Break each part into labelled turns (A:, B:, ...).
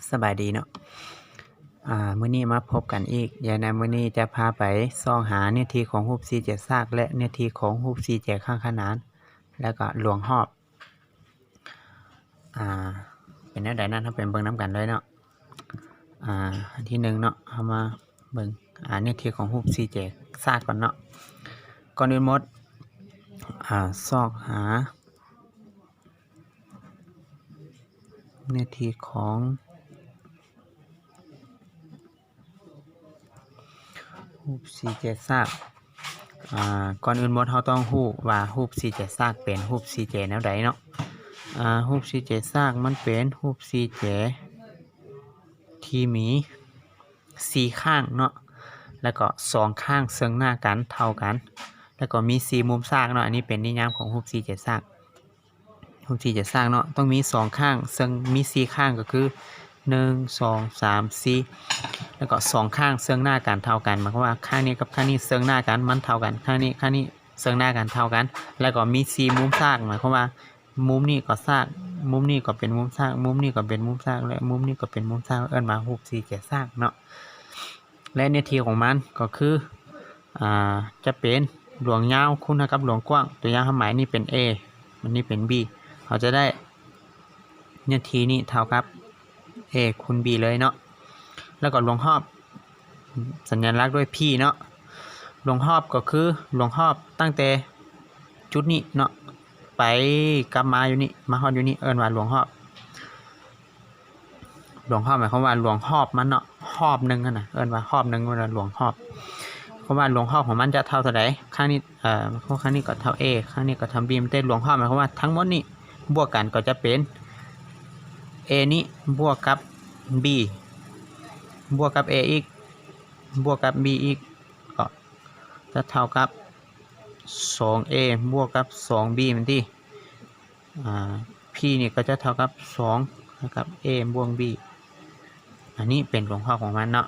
A: สบายดีเนาะมื้อนี้มาพบกันอีกยายในมื้อนี้จะพาไปส่องหาเนื้อที่ของรูปสี่เหลี่ยมซากและเนื้อที่ของรูปสี่เหลี่ยมข้างขนานแล้วก็หลวงหอบเป็นแนวใดนั้นเฮาไปเบิ่งนํกันเลยเนาะอันที่1เนาะเฮามาเบิ่งเนื้อที่ของรูปสี่เหลี่ยมซากก่อนเนาะก่อนอื่นหมดซอกหาเนื้อที่ของรูปสี่เหลี่ยมซากก่อนอื่นหมดเราต้องรู้ว่ารูปสี่เหลี่ยมซากเป็นรูปสี่เหลี่ยมแนวใดเนาะรูปสี่เหลี่ยมซากมันเป็นรูปสี่เหลี่ยมที่มี4ข้างเนาะแล้วก็2ข้างเชิงหน้ากันเท่ากันแล้วก็มี4มุมซากเนาะอันนี้เป็นนิยามของรูปสี่เหลี่ยมซากรูปสี่เหลี่ยมซากเนาะต้องมี2ข้างซึ่งมี4ข้างก็คือ1 2 3 4แล้วก็2ข้างเชิงหน้ากันเท่ากันหมายความว่าข้างนี้กับข้างนี้เชิงหน้ากันมันเท่ากันข้างนี้เชิงหน้ากันเท่ากันแล้วก็มี4มุมซากหมายความว่ามุมนี้ก็ซากมุมนี้ก็เป็นมุมซากมุมนี้ก็เป็นมุมซากและมุมนี้ก็เป็นมุมซากเอิ้นว่ารูปสี่เหลี่ยมซากเนาะและเนื้อที่ของมันก็คือจะเป็นหลวงยาวคูณกับหลวงกว้างตัวอย่างหมายนี่เป็น A อันนี้เป็น B เขาจะได้เนื้อที่นี้เท่ากับ A คูณ B เลยเนาะแล้วก็หลวงหอบสัญลักษณ์ด้วย P เนาะหลวงหอบก็คือหลวงหอบตั้งแต่จุดนี้เนาะไปกลับมาอยู่นี่มาฮอดอยู่นี่เอิ้นว่าหลวงหอบหมายความว่าหลวงหอบมันเนาะหอบนึงนั่นน่ะเอิ้นว่าหอบนึงว่าหลวงหอบเพราะว่าหลวงหอบของมันจะเท่าไหร่ข้างนี้ข้างนี้ก็เท่า A ข้างนี้ก็เท่า B มันได้หลวงหอบหมายความว่าทั้งหมดนี้บวกกันก็จะเป็น A นี้บวกกับ B บวกกับ A อีกบวกกับ B อีกก็จะเท่ากับ 2A บวกกับ 2B มันที่P นี่ก็จะเท่ากับ2นะครับ A บวก B อันนี้เป็นหลวงพ่อของมันเนาะ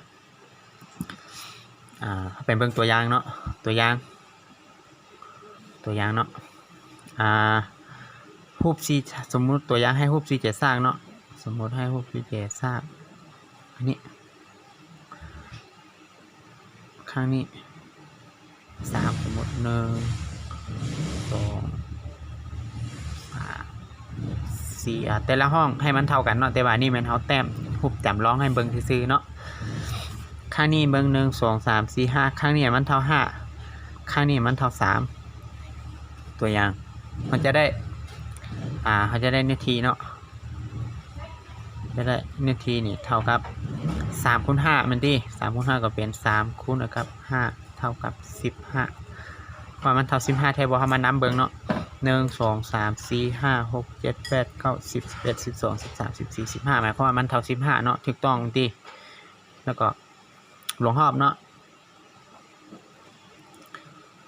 A: เป็นเบิ่งตัวอย่างเนาะตัวอย่างเนาะรูปสี่สมมุติตัวอย่างให้รูปสี่เหลี่ยมซากเนาะสมมุติให้รูปสี่เหลี่ยมซากอันนี้ข้างนี้3สมมุติ1 2 3 4แต่ละห้องให้มันเท่ากันเนาะแต่ว่านี่มันเฮาแต้มรูปจำลองให้เบิ่งซื่อๆเนาะข้างนี้เบิ่ง1 2 3 4 5ข้างนี้มันเท่า5ข้างนี้มันเท่า3ตัวอย่างมันจะได้เขาจะได้เนื้อที่เนาะจะได้เนื้อที่นี่เท่ากับ3คูณ5มันดิ3คูณ5ก็เป็น3คูณกับ5เท่ากับ15ว่ามันเท่า15แท้บ่เฮามานับเบิ่งเนาะ1 2 3 4 5 6 7 8 9 10 11 12 13 14 15หมายความว่ามันเท่า15เนาะถูกต้องติแล้วก็หลวงหอบเนาะ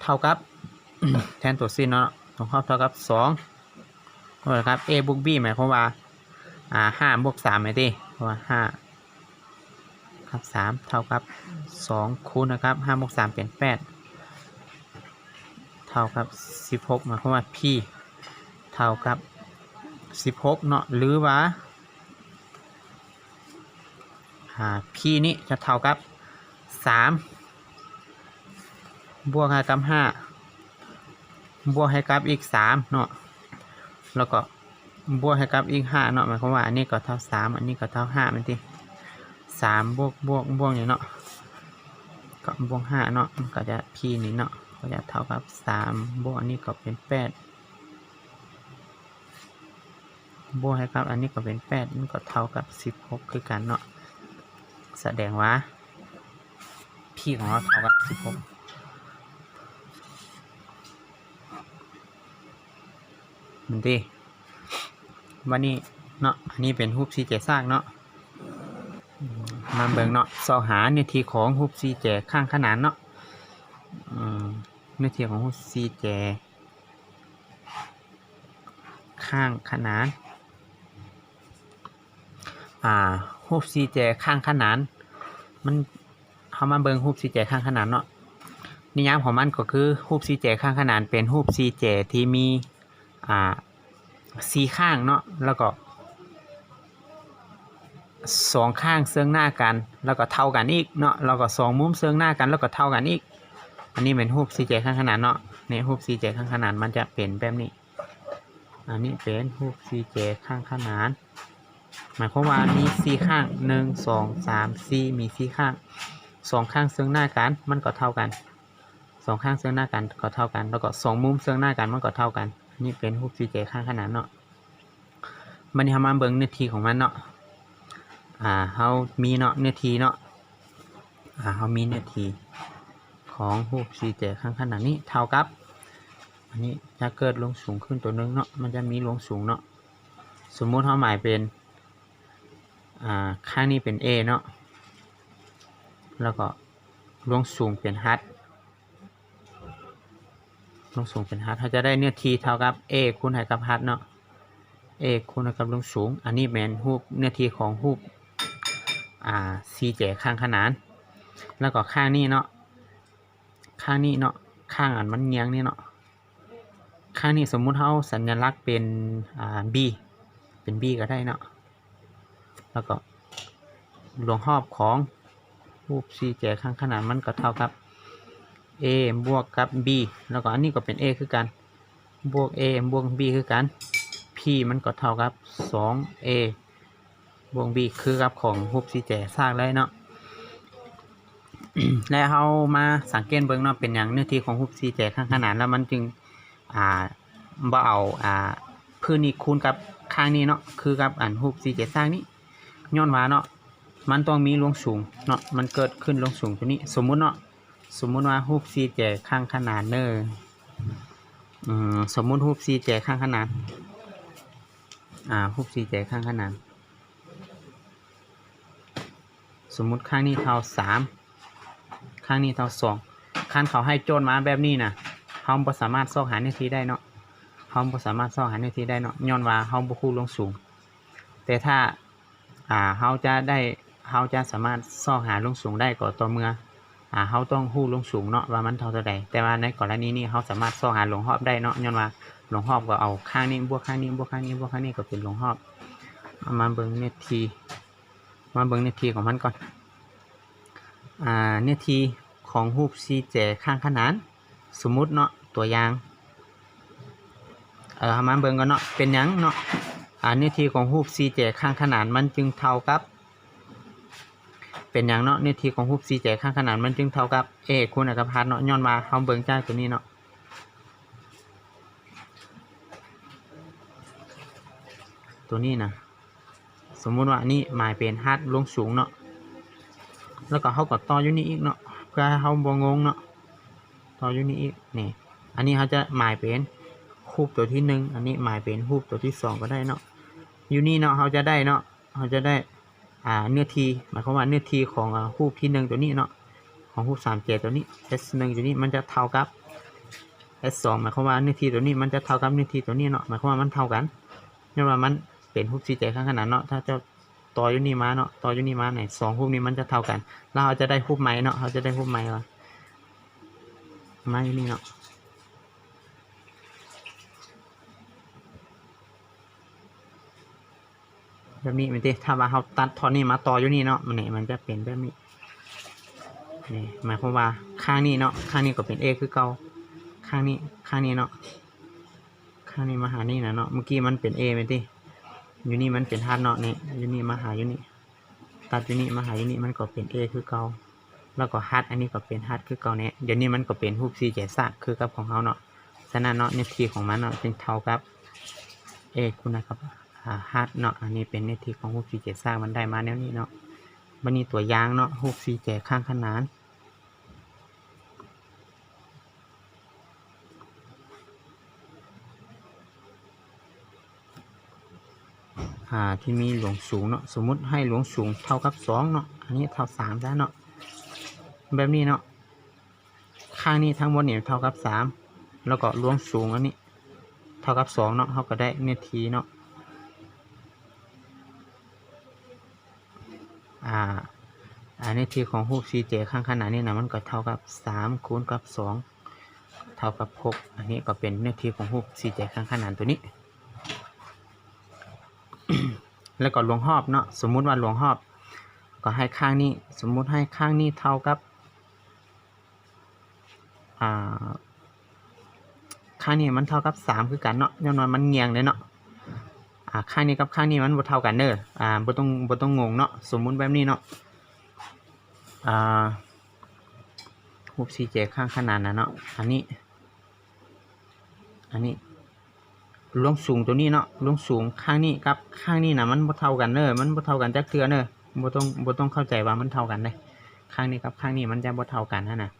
A: เท่ากับ แทนตัวสิ้นเนาะหลวงหอบเท่ากับ2นะครับ A บวก B หมายความว่า5บวก3ไหมติเพราะว่า5ครับ3เท่ากับ2คูณนะครับ5บวก3เป็น8เท่ากับ16หมายความว่า P เท่ากับ16เนาะหรือว่าP นี้จะเท่ากับ3บวกให้กับ5บวกให้กับอีก3เนาะแล้วก็บวกให้กับอีก5เนาะหมายความว่าอันนี้ก็เท่า3อันนี้ก็เท่า5มันติ3บวกอย่างเนาะก็บวก5เนาะมันก็จะ P นี่เนาะก็จะเท่ากับ3บวกอันนี้ก็เป็น8บวกให้กับอันนี้ก็เป็น8มันก็เท่ากับ16คือกันเนาะแสดงว่า P ของเราเท่ากับ16มันดิวันนี้เนาะอันนี้เป็นรูปสี่เหลี่ยมซากเนาะมาเบิ่งเนาะสอหาเนื้อที่ของรูปสี่เหลี่ยมข้างขนานเนาะเนื้อที่ของรูปสี่เหลี่ยมข้างขนานรูปสี่เหลี่ยมข้างขนานมันเข้ามาเบิ่งรูปสี่เหลี่ยมข้างขนานเนาะนิยามของมันก็คือรูปสี่เหลี่ยมข้างขนานเป็นรูปสี่เหลี่ยมที่มี4ข้างเนาะแล้วก็ สองข้างเซื้องหน้ากันแล้วก็เท่ากันอีกเนาะแล้วก็สองมุมเซื้องหน้ากันแล้วก็เท่ากันอีกอันนี้เป็นรูปสี่เหลี่ยมข้างขนานเนาะเนี่ยรูปสี่เหลี่ยมข้างขนานมันจะเป็นแบบนี้อันนี้เป็นรูปสี่เหลี่ยมข้างขนานหมายความว่ามีสี่ข้าง1 2 3 4มีสี่ข้างสองข้างเซื้องหน้ากันมันก็เท่ากันสองข้างเซื้องหน้ากันก็เท่ากันแล้วก็สองมุมเซื้องหน้ากันมันก็เท่ากันนี่เป็นรูปสี่เหลี่ยมข้างขนานเนาะมันนี่ทำมาเบิ่งเนื้อที่ของมันเนาะเขามีเนาะเนื้อที่เนาะเขามีเนื้อที่ของรูปสี่เหลี่ยมข้างขนานนี้เท่ากับอันนี้จะเกิดลงสูงขึ้นตัวนึงเนาะมันจะมีลงสูงเนาะสมมุติเขาหมายเป็นข้างนี้เป็น A เนาะแล้วก็ลงสูงเป็น h ลงสูงเป็น h เขาจะได้เนื้อที่เท่ากับ A คูณกับ h เนาะ A คูณกับลงสูงอันนี้เป็นรูปเนื้อที่ของรูปสี่เหลี่ยมข้างขนานแล้วก็ข้างนี้เนาะข้างนี้เนาะข้างอันมันเงียงนี่เนาะข้างนี้สมมุติเขาสัญลักษณ์เป็นB เป็น B ก็ได้เนาะแล้วก็รวงรอบของรูปสี่เหลี่ยมข้างขนานมันก็เท่ากับ A บวกกับ B แล้วก็อันนี้ก็เป็น A คือกันบวก A บวก B คือกัน P มันก็เท่ากับ 2A บวก B คือกับของรูปสี่เหลี่ยมซากเลยเนาะ และเรามาสังเกตเบิ่งเนาะเป็นอย่างเนื้อที่ของรูปสี่เหลี่ยมข้างขนานแล้วมันจึงบ่เอาพื้นนี้คูณกับข้างนี้เนาะคือกับรูปสี่เหลี่ยมซากนี้ย้อนว่าเนาะมันต้องมีลงสูงเนาะมันเกิดขึ้นลงสูงตัวนี้สมมุติเนาะสมมุติว่ารูปสี่เหลี่ยมข้างขนานเนอสมมุติรูปสี่เหลี่ยมข้างขนานรูปสี่เหลี่ยมข้างขนานสมมุติข้างนี้เท่า3ข้างนี้เท่า2ขั้นเขาให้โจทย์มาแบบนี้นะเขาบ่สามารถซอกหาเนื้อที่ได้เนาะเขาบ่สามารถซอกหาเนื้อที่ได้เนาะย้อนว่าเขาบ่คู่ลงสูงแต่ถ้าเขาจะสามารถซอกหาลงสูงได้ก็ต่อเมื่อเขาต้องฮู้ลงสูงเนาะว่ามันเท่าใดแต่ว่าในกรณีนี้เขาสามารถซอกหาลงรอบได้เนาะย้อนว่าลงรอบก็เอาข้างนี้บวกข้างนี้บวกข้างนี้บวกข้างนี้ก็เป็นลงรอบมาเบิ่งเนื้อที่ของมันก่อนเนื้อที่ของรูปสี่เหลี่ยมข้างขนานสมมุติเนาะตัวอย่างมาเบิ่งกันเนาะเป็นหยังเนาะเนื้อที่ของรูปสี่เหลี่ยมข้างขนานมันจึงเท่ากับเป็นหยังเนาะเนื้อที่ของรูปสี่เหลี่ยมข้างขนานมันจึงเท่ากับ A คูณกับ h เนาะย้อนมาเฮาเบิ่งจากตัวนี้เนาะตัวนี้นะสมมุติว่านี่หมายเป็น h ลงสูงเนาะแล้วก็เฮาก็ต่ออยู่นี่อีกเนาะเพื่อให้เฮาบ่งงเนาะต่ออยู่นี่อีกนี่อันนี้เขาจะหมายเป็นรูปตัวที่1อันนี้หมายเป็นรูปตัวที่2ก็ได้เนาะอยู่นี่เนาะเขาจะได้เนาะเขาจะได้เนื้อที่หมายความว่าเนื้อที่ของรูปที่1ตัวนี้เนาะของรูป3เหลี่ยมตัวนี้ S1 ตัวนี้มันจะเท่ากับ S2 หมายความว่าเนื้อที่ตัวนี้มันจะเท่ากับเนื้อที่ตัวนี้เนาะหมายความว่ามันเท่ากันนี่ว่ามันเป็นรูปสี่เหลี่ยมข้างขนานเนาะถ้าจะต่ออยู่นี่มาเนาะต่ออยู่นี่มาไหน2รูปนี้มันจะเท่ากันแล้วเราจะได้รูปใหม่เนาะเขาจะได้รูปใหม่ว่ามาอยู่นี่เนาะแบบนี้มันถ้าว่าเราตัดท่อนนี้มาต่ออยู่นี่เนาะมันจะเป็นแบบนี้นี่หมายความว่าข้างนี้เนาะข้างนี้ก็เป็น A คือเก่าข้างนี้เนาะข้างนี้มาหานี่นะเนาะเมื่อกี้มันเป็น A เป็นที่อยู่นี่มันเป็นฮาร์ดเนาะนี่อยู่นี่มาหาอยู่นี่ตัดอยู่นี่มาหาอยู่นี่มันก็เป็น A คือเก่าแล้วก็ฮาร์ดอันนี้ก็เป็นฮาร์ดคือเก่าเนี่ยเดี๋ยวนี้มันก็เป็นรูปสี่เหลี่ยมซากคือกับของเขาเนาะฉะนั้นเนาะเนื้อที่ของมันเนาะจึงเท่ากับ A คูณกับฮาร์ดเนาะอันนี้เป็นเนื้อที่ของรูปสี่เหลี่ยมซากมันได้มาแนวนี้เนาะวันนี้ตัวอย่างเนาะรูปสี่เหลี่ยมข้างขนานที่มีหลวงสูงเนาะสมมุติให้หลวงสูงเท่ากับ2เนาะอันนี้เท่า3แล้วเนาะแบบนี้เนาะข้างนี้ทั้งหมดเนี่ยเท่ากับ3แล้วก็หลวงสูงอันนี้เท่ากับ2เนาะเขาก็ได้เนื้อที่เนาะเนื้อที่ของรูปสี่เหลี่ยมข้างขนานนี่นะมันก็เท่ากับ3คูณกับ2เท่ากับ6อันนี้ก็เป็นเนื้อที่ของรูปสี่เหลี่ยมข้างขนานตัวนี้ แล้วก็ลวงรอบเนาะสมมุติว่าลวงรอบก็ให้ข้างนี้สมมุติให้ข้างนี้เท่ากับข้างนี้มันเท่ากับ3คือกันเนาะย้อนว่ามันเงียงเลยเนาะข้างนี้กับข้างนี้มันบ่เท่ากันเด้อบ่ต้องงงเนาะสมมุติแบบนี้เนาะรูป 4J ข้างขนาดนั้นเนาะอันนี้ลวงสูงตัวนี้เนาะลวงสูงข้างนี้กับข้างนี้นะมันบ่เท่ากันเด้อมันบ่เท่ากันจักเทื่อเด้อบ่ต้องเข้าใจว่ามันเท่ากันเด้ข้างนี้กับข้างนี้มันจะบ่เท่ากันนะ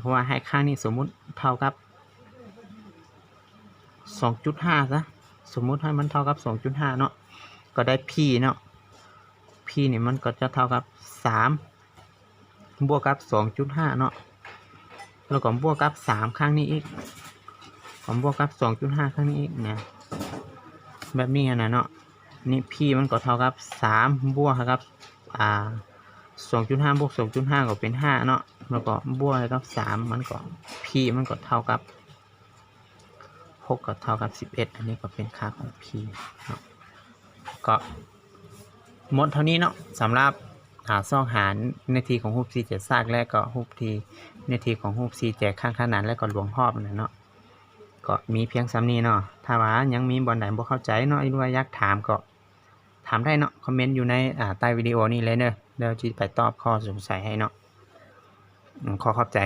A: เพราะว่าให้ข้างนี้สมมุติเท่ากับ 2.5 ซะสมมุติให้มันเท่ากับ 2.5 เนาะก็ได้ p เนาะ p นี่มันก็จะเท่ากับ3บวกกับ 2.5 เนาะแล้วก็บวกกับ3ข้างนี้อีกผมบวกกับ 2.5 ข้างนี้อีกนะแบบนี้นะเนาะนี่ p มันก็เท่ากับ3บวกกับ2.5 บวก 2.5 ก็เป็น5เนาะแล้วก็บวกกับ3มันก็ p มันก็เท่ากับ6ก็เท่ากับ11อันนี้ก็เป็นค่าของ p เนาะก็หมดเท่านี้เนาะสำหรับซอกหารนาทีของรูป 4J ซากและก็รูปนาทีของรูป 4J ข้างขนานและก็รวงรอบนะเนาะก็มีเพียงซ้ำนี้เนาะถ้าว่ายังมีบอลไหนบ่เข้าใจเนาะหรือว่าอยากถามก็ถามได้เนาะคอมเมนต์อยู่ในใต้วิดีโอนี้เลยเนอะเดี๋ยวจะไปตอบข้อสงสัยให้เนาะขอขอบใจ